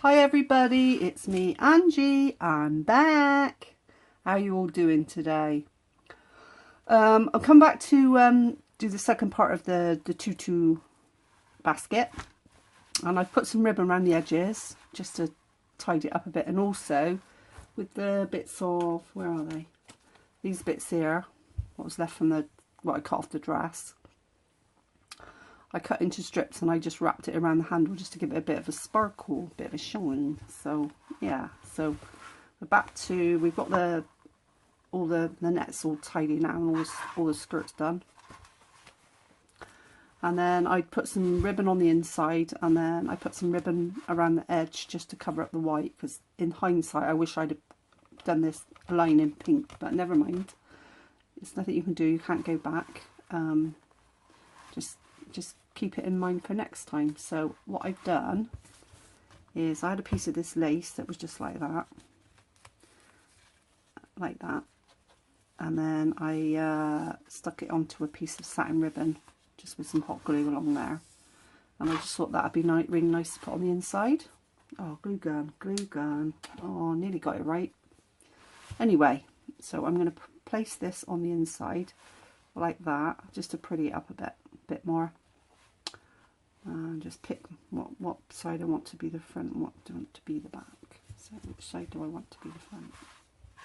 Hi everybody, it's me Angie. I'm back. How are you all doing today? I'll come back to do the second part of the tutu basket, and I've put some ribbon around the edges just to tidy it up a bit, and also with the bits of, where are they? These bits here, what was left from what I cut off the dress. I cut into strips and I just wrapped it around the handle just to give it a bit of a sparkle, a bit of a shine. So yeah, so we're back to, we've got all the nets all tidy now and all the skirts done. And then I put some ribbon on the inside, and then I put some ribbon around the edge just to cover up the white, because in hindsight I wish I'd have done this line in pink, but never mind. It's nothing you can do, you can't go back. Just keep it in mind for next time. So what I've done is I had a piece of this lace that was just like that, and then I stuck it onto a piece of satin ribbon just with some hot glue along there, and I just thought that would be really nice to put on the inside. Oh, glue gun, oh, nearly got it right. Anyway, so I'm going to place this on the inside like that, just to pretty it up a bit more, and just pick what side I want to be the front and what I want to be the back. So which side do I want to be the front?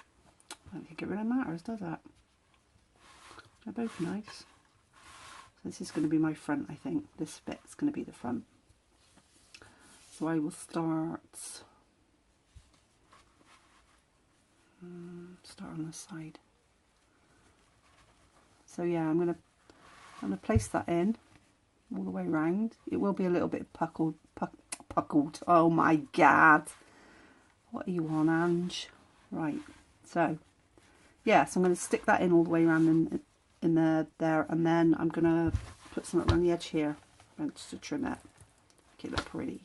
I don't think it really matters, does it? They're both nice. So this is going to be my front, I think. This bit's going to be the front. So I will start on the side. So yeah, I'm gonna place that in all the way around. It will be a little bit puckled. Oh my god, what are you on, Ange? Right, so yeah, so I'm going to stick that in all the way around in there, and then I'm going to put something around the edge here just to trim it, make it look pretty.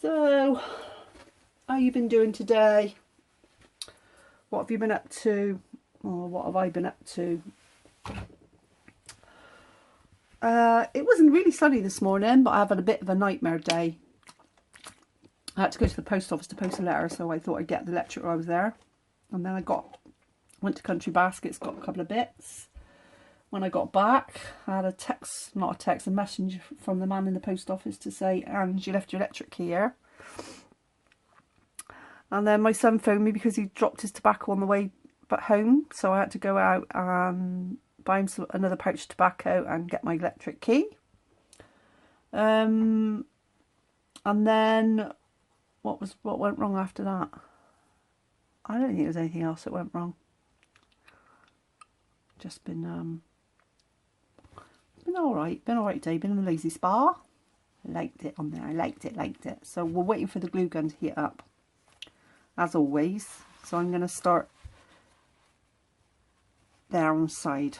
So, how you been doing today? What have you been up to? Or what have I been up to? It wasn't really sunny this morning, but I've had a bit of a nightmare day. I had to go to the post office to post a letter, so I thought I'd get the electric while I was there. And then went to Country Baskets, got a couple of bits. When I got back, I had a message from the man in the post office to say, "Ange, you left your electric key here." And then my son phoned me because he dropped his tobacco on the way back home, so I had to go out and buy him another pouch of tobacco and get my electric key. And then what went wrong after that? I don't think there was anything else that went wrong. Just been alright. Been alright day. Been in the lazy spa. Liked it on there. I liked it. So we're waiting for the glue gun to heat up, as always. So I'm going to start there on the side.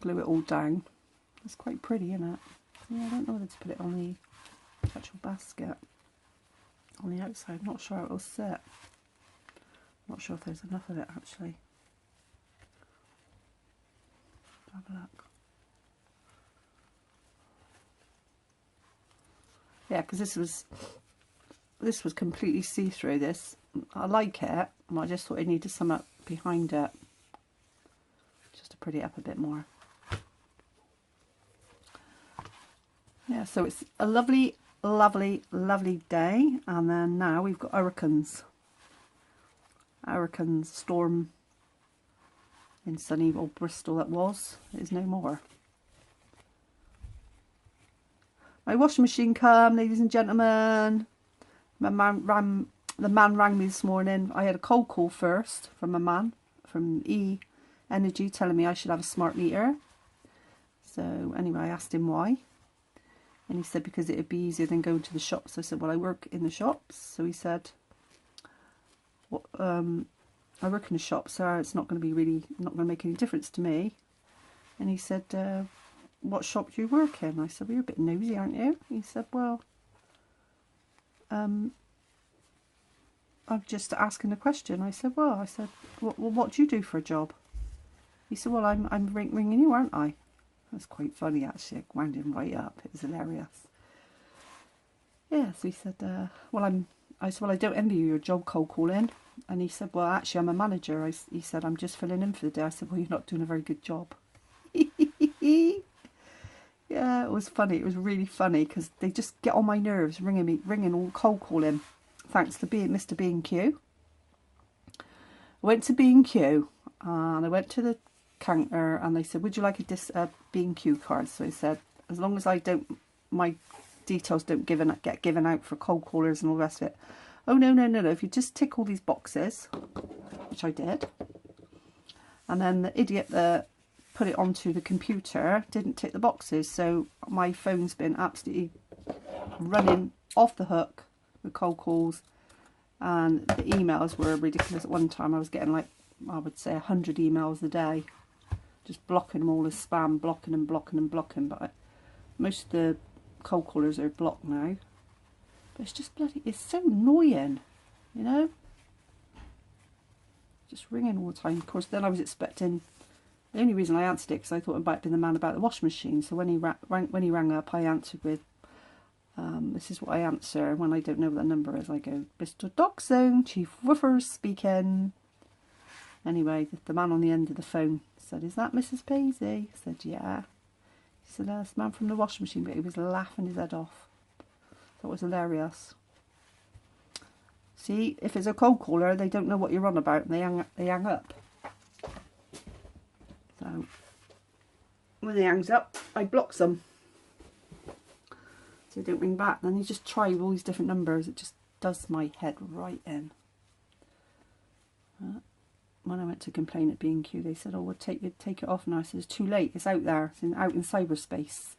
Glue it all down. It's quite pretty, isn't it? Yeah, I don't know whether to put it on the actual basket. On the outside, not sure how it will sit. Not sure if there's enough of it actually. Have a look. Yeah, because this was completely see-through. This, I like it, and I just thought it needed some up behind it, just to pretty it up a bit more. Yeah, so it's a lovely day, and then now we've got hurricanes storm in sunny old Bristol. That was, it is no more. My washing machine come, ladies and gentlemen. The man rang me this morning. I had a cold call first from a man from E Energy telling me I should have a smart meter. So anyway, I asked him why. And he said because it would be easier than going to the shops. I said, well, I work in the shops. So he said, well, I work in the shop, so it's not going to make any difference to me. And he said, what shop do you work in? I said, well, you're a bit nosy, aren't you? He said, well, I'm just asking a question. I said, well, what do you do for a job? He said, well, I'm ringing you, aren't I? That's quite funny, actually. I wound him right up. It was hilarious. Yeah, so he said, I said, well, I don't envy you your job cold calling. And he said, well, actually, I'm a manager. He said, I'm just filling in for the day. I said, well, you're not doing a very good job. Yeah, it was funny. It was really funny because they just get on my nerves, ringing all cold calling. Thanks to Mr. B&Q. I went to B&Q and I went to the counter and they said, would you like a B&Q card? So I said, as long as my details don't get given out for cold callers and all the rest of it. Oh, no, if you just tick all these boxes, which I did, and then the idiot that put it onto the computer didn't tick the boxes, so my phone's been absolutely running off the hook with cold calls, and the emails were ridiculous. At one time I was getting like, I would say 100 emails a day, just blocking them all as spam, blocking, but most of the cold callers are blocked now. But it's just bloody, it's so annoying, you know, just ringing all the time. Of course, then I was expecting, the only reason I answered it because I thought it might be the man about the washing machine. So when he rang up, I answered with, this is what I answer when I don't know what the number is. I go, Mr. Dog Zone, Chief Woofers speaking. Anyway, the man on the end of the phone said, is that Mrs. Paisley? I said, yeah. He said, that's the man from the washing machine, but he was laughing his head off. That was hilarious. See, if it's a cold caller, they don't know what you're on about and they hang up. So, when they hangs up, I block them. So they don't ring back. Then you just try all these different numbers. It just does my head right in. When I went to complain at B&Q, they said, oh, we'll take it off now. I said, it's too late. It's out there. It's out in cyberspace.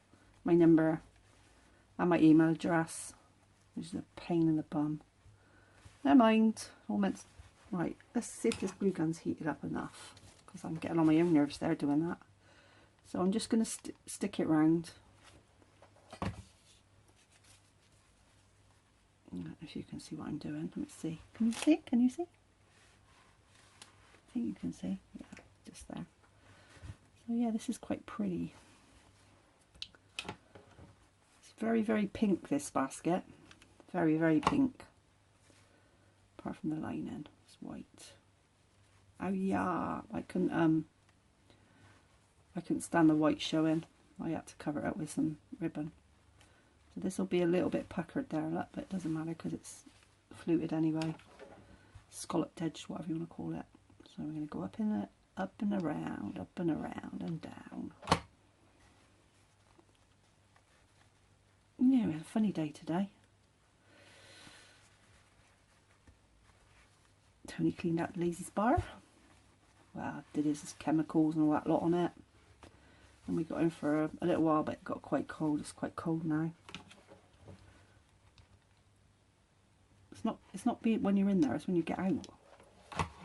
My number and my email address, which is a pain in the bum. Never mind. All meant. Right, let's see if this glue gun's heated up enough, because I'm getting on my own nerves there doing that. So I'm just going to stick it round. If you can see what I'm doing, let me see. Can you see? Can you see? I think you can see. Yeah, just there. So yeah, this is quite pretty. Very, very pink, this basket. Very, very pink. Apart from the lining, it's white. Oh yeah, I couldn't stand the white showing. I had to cover it up with some ribbon. So this will be a little bit puckered there, look, but it doesn't matter because it's fluted anyway. Scalloped edge, whatever you want to call it. So we're going to go up and around and down. Yeah, we had a funny day today. Tony cleaned out the Lazy's bar. Well, did his chemicals and all that lot on it. And we got in for a little while, but it got quite cold. It's quite cold now. It's not when you're in there, it's when you get out.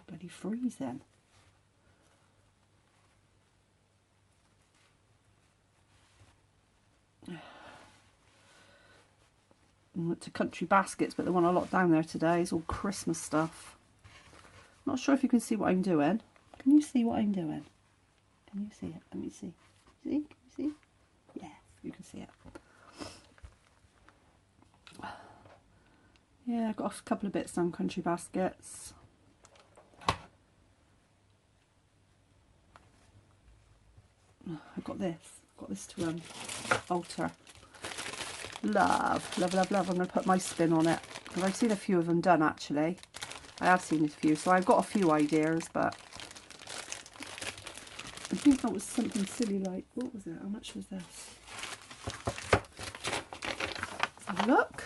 Bloody freezing. We went to Country Baskets, but they want a lot down there today. It's all Christmas stuff. Not sure if you can see what I'm doing. Can you see what I'm doing? Can you see it? Let me see. See? Can you see? Yeah, you can see it. Yeah, I got a couple of bits down Country Baskets. I got this to alter. Love. I'm going to put my spin on it. Because I've seen a few of them done, actually. I have seen a few, so I've got a few ideas, but I think that was something silly like, what was it? How much was this? Let's have a look.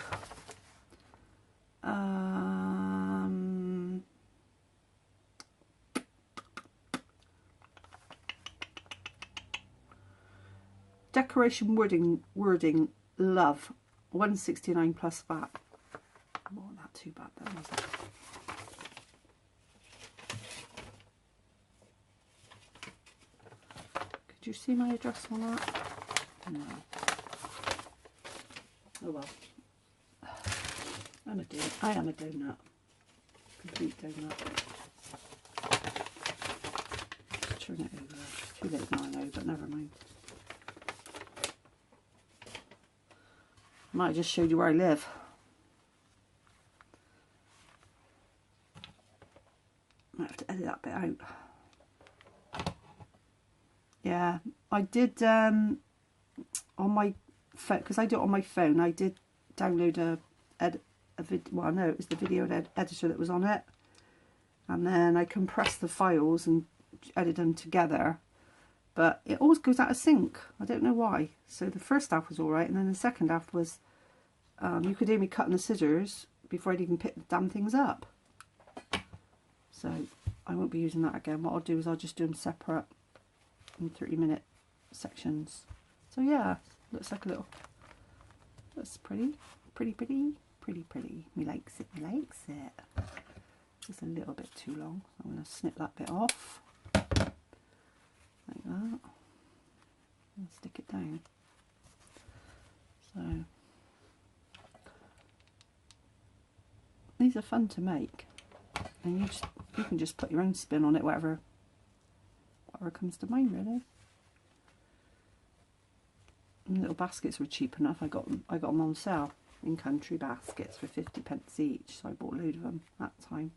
Decoration wording love, £1.69 plus VAT. Not that too bad then, was it? Could you see my address on that? No. Oh well. I am a donut. Complete donut. Turn it over. Too late now, I know, but never mind. Might have just showed you where I live. edit that bit out. Yeah, I did on my phone, because I do it on my phone. I did download well, no, it was the video editor that was on it, and then I compressed the files and edited them together, but it always goes out of sync. I don't know why. So the first half was alright, and then the second half was you could hear me cutting the scissors before I'd even pick the damn things up. So I won't be using that again. What I'll do is I'll just do them separate in 30-minute sections. So yeah, looks like a little, that's pretty. Me likes it, me likes it. Just a little bit too long. I'm going to snip that bit off, like that, and stick it down. So these are fun to make, and you can just put your own spin on it, whatever comes to mind, really. And little baskets were cheap enough. I got them on sale in Country Baskets for 50p each, so I bought a load of them that time.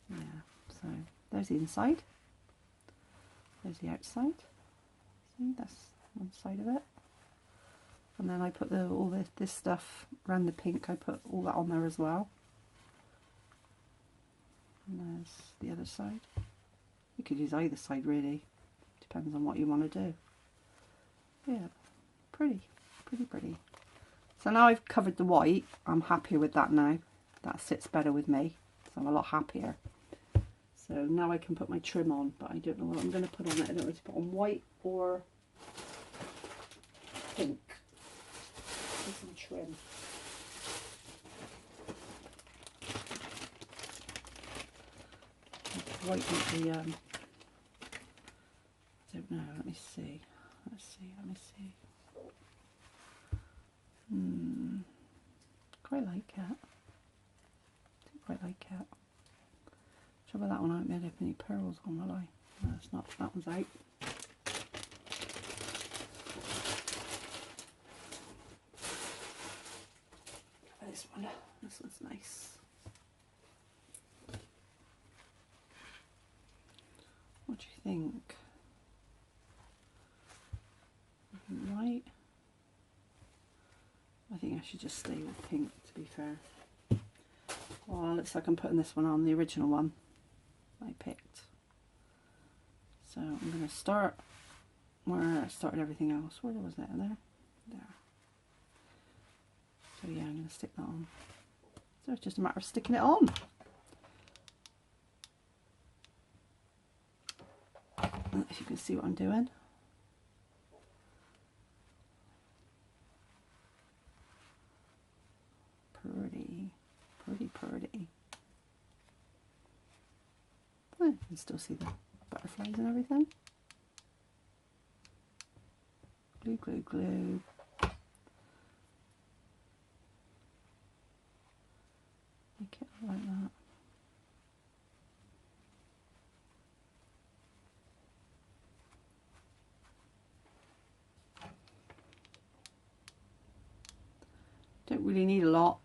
Yeah, so there's the inside, there's the outside. See, that's one side of it. And then I put all this stuff around the pink, I put all that on there as well. And there's the other side. You could use either side, really, depends on what you want to do. Yeah, pretty. So now I've covered the white, I'm happier with that now. That sits better with me, so I'm a lot happier. So now I can put my trim on, but I don't know what I'm going to put on it. I don't know if to put on white or pink. There's some trim. White might be, I don't know, let me see. Quite like it. Do quite like it. Trouble that one, I haven't made any pearls on, will I? No, it's not. That one's out. This one. This one's nice. What do you think? Right. I think I should just stay with pink, to be fair. Well, it looks like I'm putting this one on, the original one I picked. So I'm going to start where I started everything else. Where was that? There? So yeah, I'm going to stick that on. So it's just a matter of sticking it on. If you can see what I'm doing. Pretty. Oh, you can still see the butterflies and everything. Glue. Make it like that. Don't really need a lot.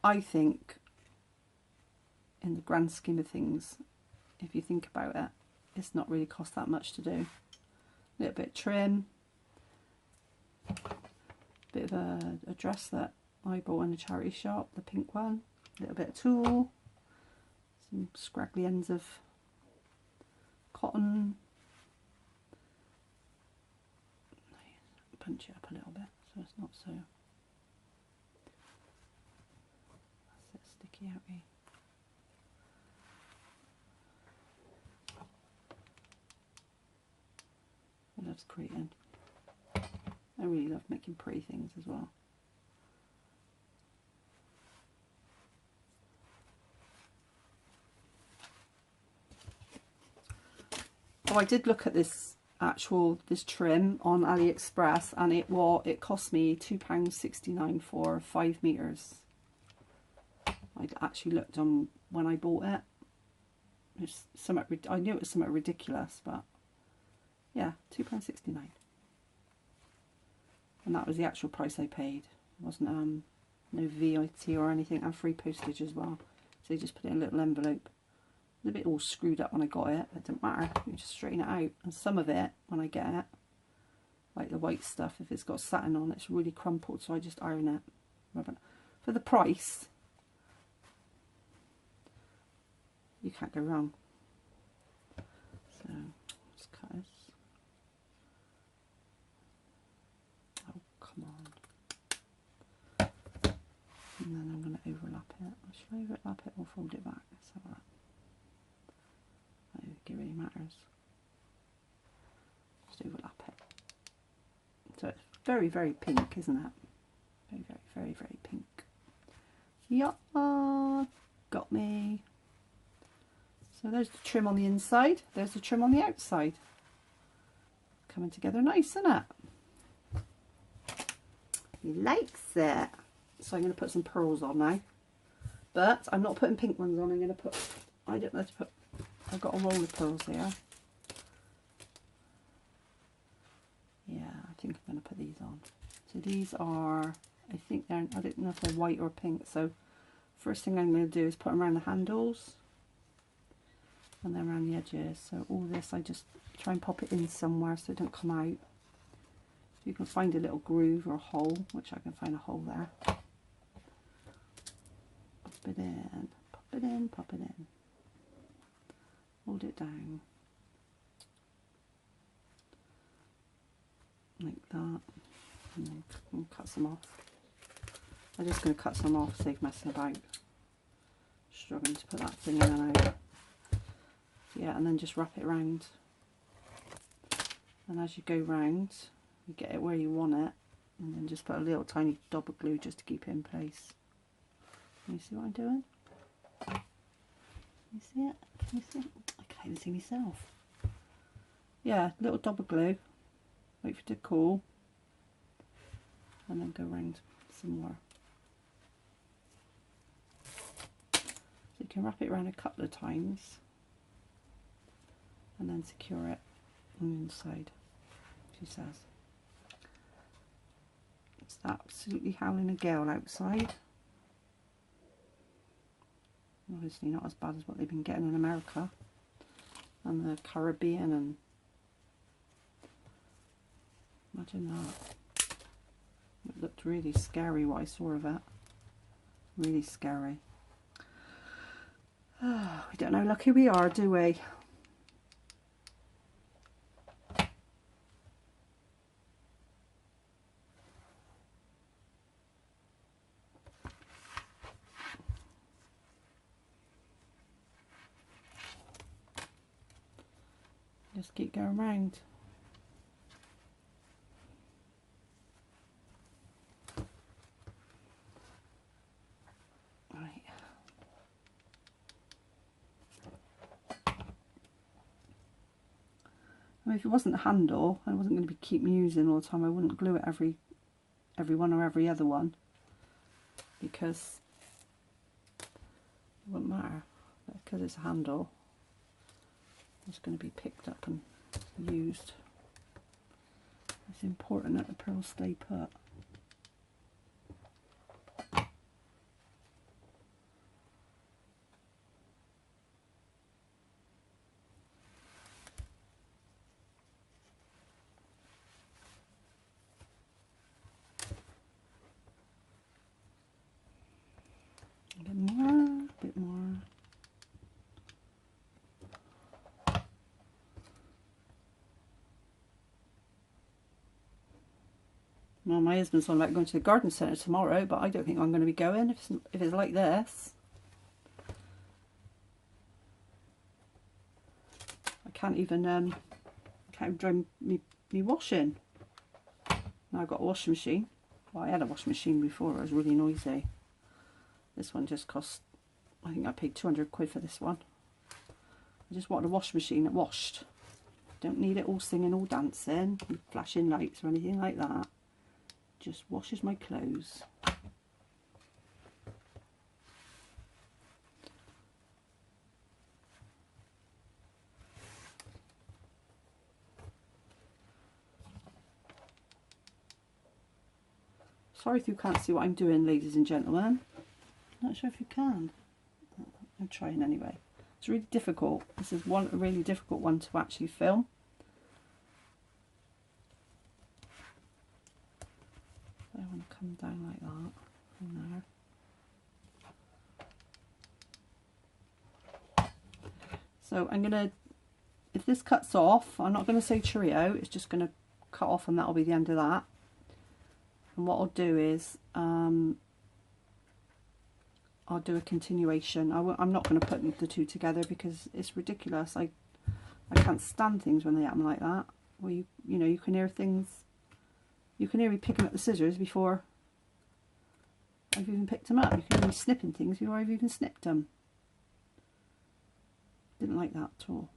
I think, in the grand scheme of things, if you think about it, it's not really cost that much to do. A little bit of trim, a bit of a dress that I bought in a charity shop, the pink one, a little bit of tulle, some scraggly ends of cotton. Punch it up a little bit so it's not so sticky outy. I love creating. I really love making pretty things as well. Oh, I did look at this trim on AliExpress, and it cost me £2.69 for 5 meters. I actually looked on when I bought it. It's somewhat, I knew it was somewhat ridiculous, but yeah, £2.69. And that was the actual price I paid. It wasn't no VAT or anything, and free postage as well. So you just put it in a little envelope was a bit all screwed up when I got it, but it didn't matter. You just straighten it out. And some of it, when I get it, like the white stuff, if it's got satin on, it's really crumpled, so I just iron it. For the price, you can't go wrong. So let's cut this. Oh, come on. And then I'm going to overlap it. Should I overlap it or fold it back? Let's have that. I don't think it really matters. Just overlap it. So it's very, very pink, isn't it? Very, very, very, very pink. Yeah, got me. So there's the trim on the inside. There's the trim on the outside. Coming together nice, isn't it? He likes it. So I'm going to put some pearls on now. But I'm not putting pink ones on. I'm going to put, I don't know to put, I've got a roll of pearls here. Yeah, I think I'm going to put these on. So these are, I think they're, I don't know if they're white or pink. So first thing I'm going to do is put them around the handles. And then around the edges. So all this I just try and pop it in somewhere so it don't come out. If you can find a little groove or a hole, which I can find a hole there. Pop it in, pop it in, pop it in. Hold it down. Like that. And then cut some off. I'm just going to cut some off, save messing about. Struggling to put that thing in and out. Yeah, and then just wrap it round. And as you go round, you get it where you want it, and then just put a little tiny dab of glue just to keep it in place. Can you see what I'm doing? Can you see it? Can you see it? I can't even see myself. Yeah, little dab of glue. Wait for it to cool. And then go round some more. So you can wrap it around a couple of times. And then secure it on the inside, she says. It's absolutely howling a gale outside. Obviously not as bad as what they've been getting in America and the Caribbean, and imagine that. It looked really scary what I saw of it. Really scary. Oh, we don't know how lucky we are, do we? Just keep going round. Right. I mean, if it wasn't the handle, I wasn't going to keep using all the time. I wouldn't glue it every one or every other one, because it wouldn't matter. But because it's a handle, it's going to be picked up and used. It's important that the pearls stay put. A bit more, a bit more. Well, my husband's on about going to the garden centre tomorrow, but I don't think I'm going to be going if it's like this. I can't even dry me washing. Now I've got a washing machine. Well, I had a washing machine before. It was really noisy. This one just cost, I think I paid 200 quid for this one. I just wanted a washing machine that washed. Don't need it all singing, all dancing, flashing lights or anything like that. Just washes my clothes. Sorry if you can't see what I'm doing, ladies and gentlemen. Not sure if you can. I'm trying anyway. It's really difficult. This is a really difficult one to actually film. I want to come down like that from there. So I'm going to, if this cuts off, I'm not going to say cheerio, it's just going to cut off and that'll be the end of that. And what I'll do is, I'll do a continuation. I'm not going to put the two together because it's ridiculous. I can't stand things when they happen like that. Where you know, you can hear things, you can hear me picking up the scissors before I've even picked them up. You can hear me snipping things before I've even snipped them. Didn't like that at all.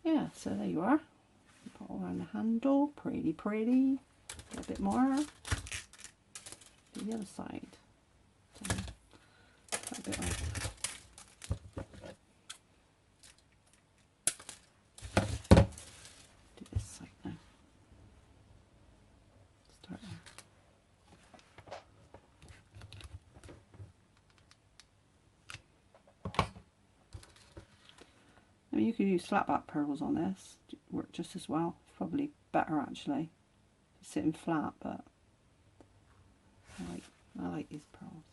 Yeah, so there you are. Put it around the handle, pretty. A bit more. Do the other side. So, a bit like. Do this side now. Start there. I mean, you could use flat back pearls on this, work just as well. It's probably better actually, sitting flat, but I like these pearls.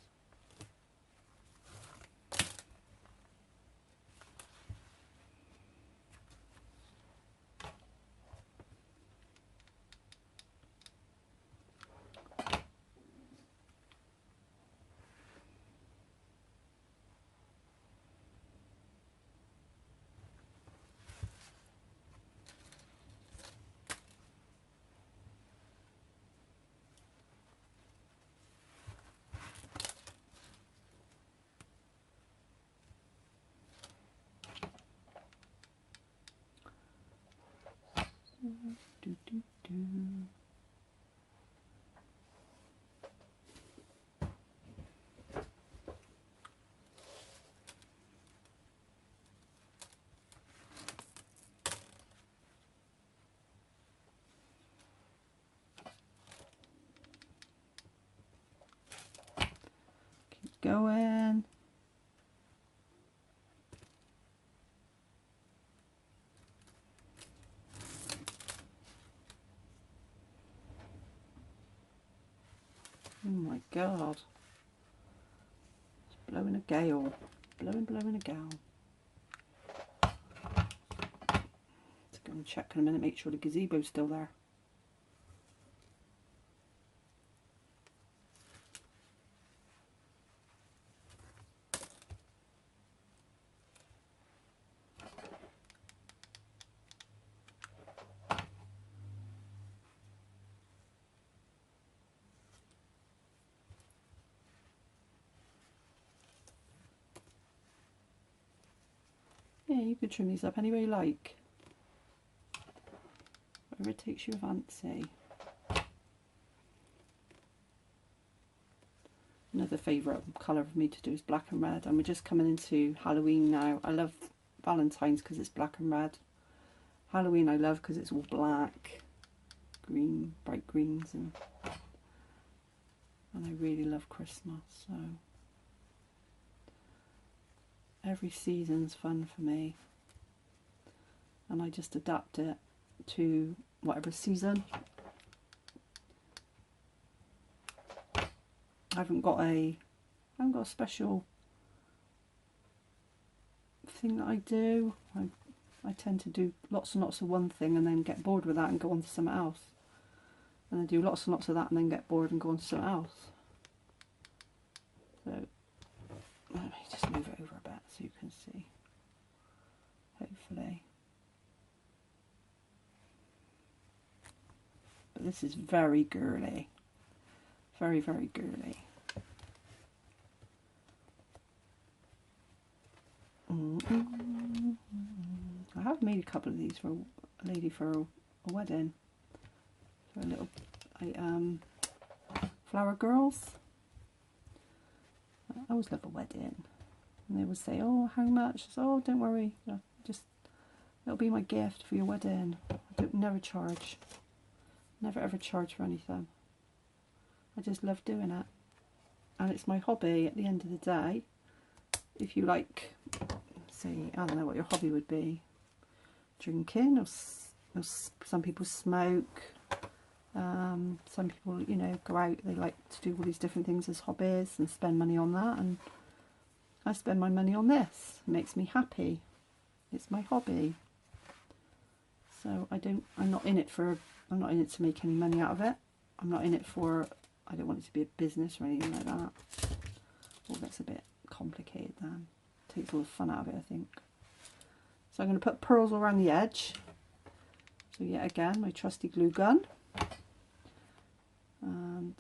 Do, do, do. Keep going. Oh my God. It's blowing a gale. Blowing a gale. Let's go and check in a minute, make sure the gazebo's still there. Yeah, you could trim these up any way you like. Whatever takes your fancy. Another favourite colour for me to do is black and red, and we're just coming into Halloween now. I love Valentine's because it's black and red. Halloween I love because it's all black, green, bright greens, and I really love Christmas, so every season's fun for me, and I just adapt it to whatever season. I haven't got a special thing that I do. I tend to do lots and lots of one thing and then get bored with that and go on to something else, and then do lots and lots of that and then get bored and go on to something else. So let me just move it over a bit so you can see, hopefully. But this is very girly, very girly. I have made a couple of these for a lady for a wedding, for a little flower girls. I always love a wedding, and they would say, "Oh, how much?" I said, "Oh, don't worry, just it'll be my gift for your wedding." I never charge, never ever charge for anything. I just love doing it, and it's my hobby. At the end of the day, if you like, say, I don't know what your hobby would be, drinking, or some people smoke, some people, you know, go out, they like to do all these different things as hobbies and spend money on that, and I spend my money on this. It makes me happy. It's my hobby. So I'm not in it to make any money out of it. I'm not in it for, I don't want it to be a business or anything like that. All gets a bit complicated then. Takes all the fun out of it, I think. So I'm going to put pearls around the edge. So yet again, my trusty glue gun. And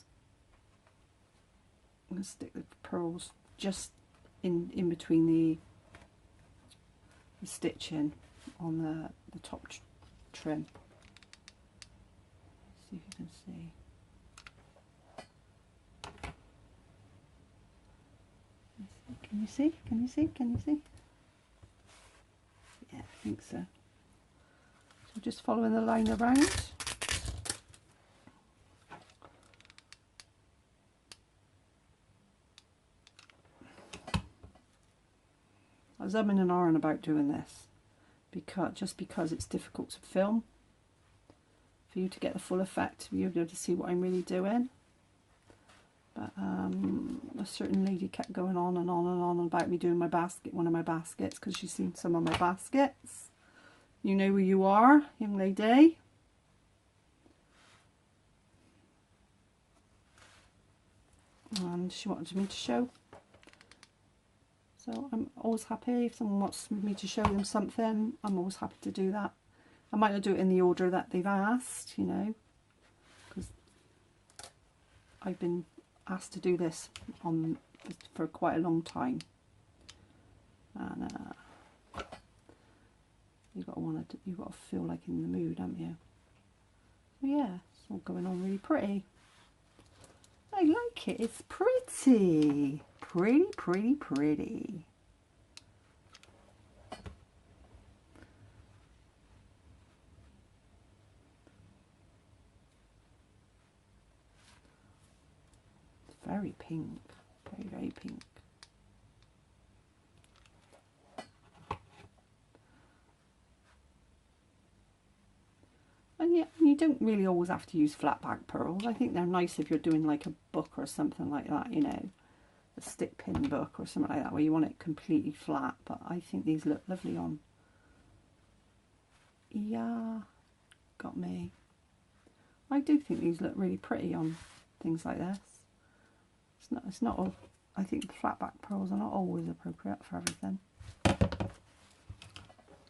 I'm going to stick the pearls just in between the stitching on the top trim. See if you can see. Can you see? Can you see? Can you see? Yeah, I think so. So just following the line around. I was umming and ahhing about doing this because it's difficult to film. For you to get the full effect, for you to be able to see what I'm really doing. But a certain lady kept going on and on and on about me doing my basket, one of my baskets, because she's seen some of my baskets. You know who you are, young lady. And she wanted me to show. So I'm always happy if someone wants me to show them something. I'm always happy to do that. I might not do it in the order that they've asked, you know, because I've been asked to do this for quite a long time, and you've got to feel like in the mood, haven't you? So yeah, it's all going on really pretty. I like it. It's pretty, pretty, pretty, pretty. Very pink, very, very pink. And yeah, you don't really always have to use flat back pearls. I think they're nice if you're doing like a book or something like that, you know, a stick pin book or something like that, where you want it completely flat. But I think these look lovely on. Yeah, got me. I do think these look really pretty on things like this. It's not all, I think the flat back pearls are not always appropriate for everything.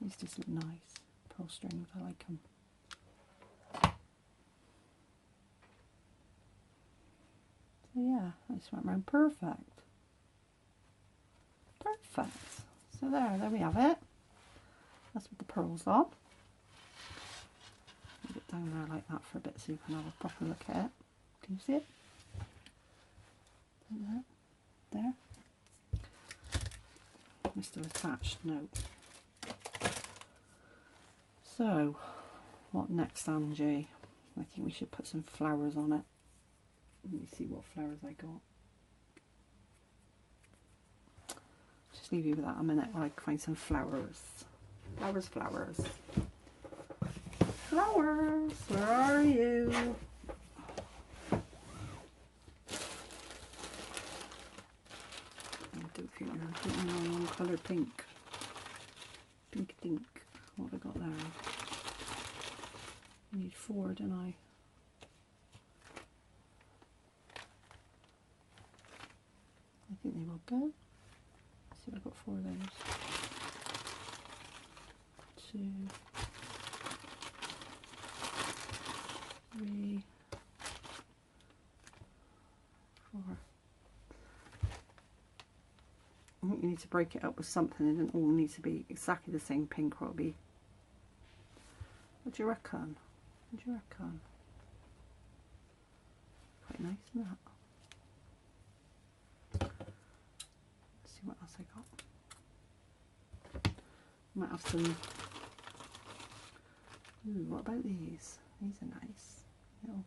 These just look nice. Pearl strings, I like them. So yeah, I just went around perfect. Perfect. So there we have it. That's with the pearls on. Leave it down there like that for a bit so you can have a proper look at it. Can you see it? There. We're still attached, no. So, what next, Angie? I think we should put some flowers on it. Let me see what flowers I got. Just leave you with that a minute while I find some flowers. Flowers, flowers. Flowers, where are you? I think I'm on one colour pink. Pink dink. What have I got there? I need 4, don't I? I think they will go. Let's see if I've got 4 of those. 2, 3, 4. I think you need to break it up with something. It doesn't all need to be exactly the same pink, or it'll be. What do you reckon? What do you reckon? Quite nice, isn't that? Let's see what else I got. Might have some. Ooh, what about these? These are nice. Little.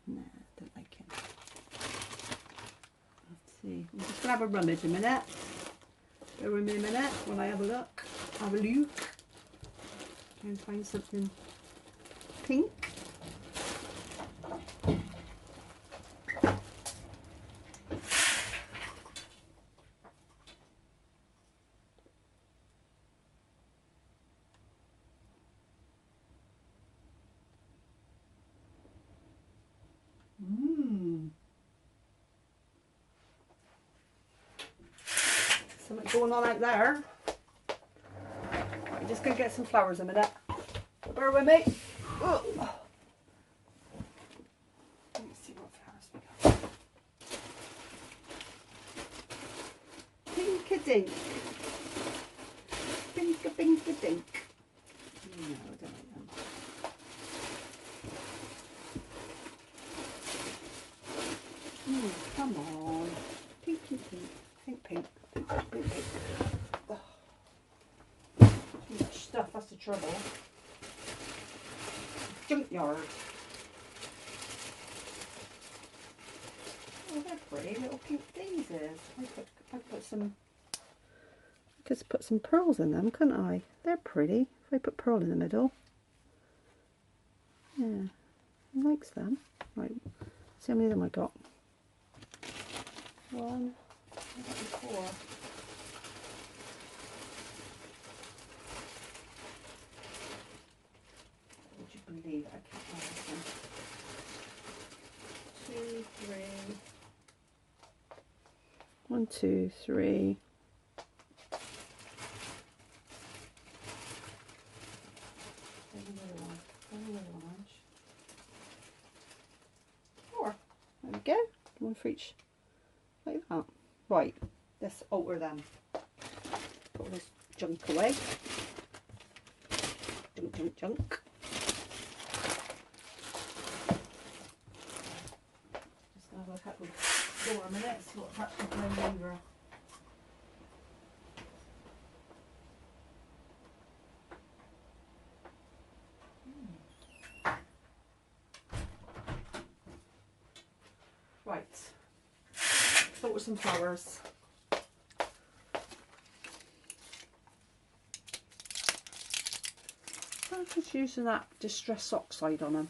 Nah, don't like it. Let's see. I'm just gonna have a rummage a minute. Bear with me a minute when I have a look. Have a look. Try and find something pink. Something going on out there. Right, I'm just going to get some flowers a minute. Bear with me. Oh. Let me see what flowers we got. Pink-a-dink. Pink-a-pink-a-dink. No, I don't like them. Come on. Pink, pink, pink. Pink, pink. Oh. Too much stuff, that's the trouble. Junkyard. Oh, they're pretty little pink daisies. I could put some pearls in them, couldn't I? They're pretty. If I put pearl in the middle. Yeah, he likes them. Right, see how many of them I got. 1, 2, 4. Would you believe it? I can't find this one. 2, 3. 1, 2, 3. Another one. 4. There we go. One for each. Like that. Right, let's alter them. Put all this junk away. Junk. Just gonna have a look at the door a minute, see what's actually going over. Right. Start with some flowers. I'm just using that Distress Oxide on them.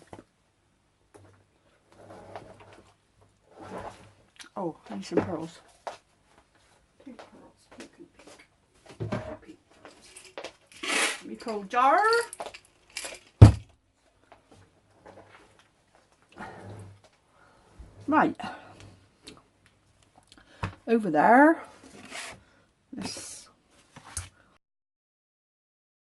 Oh, I need some pearls. Pink pearls. Pink. Let me call jar. Right. Over there. Let's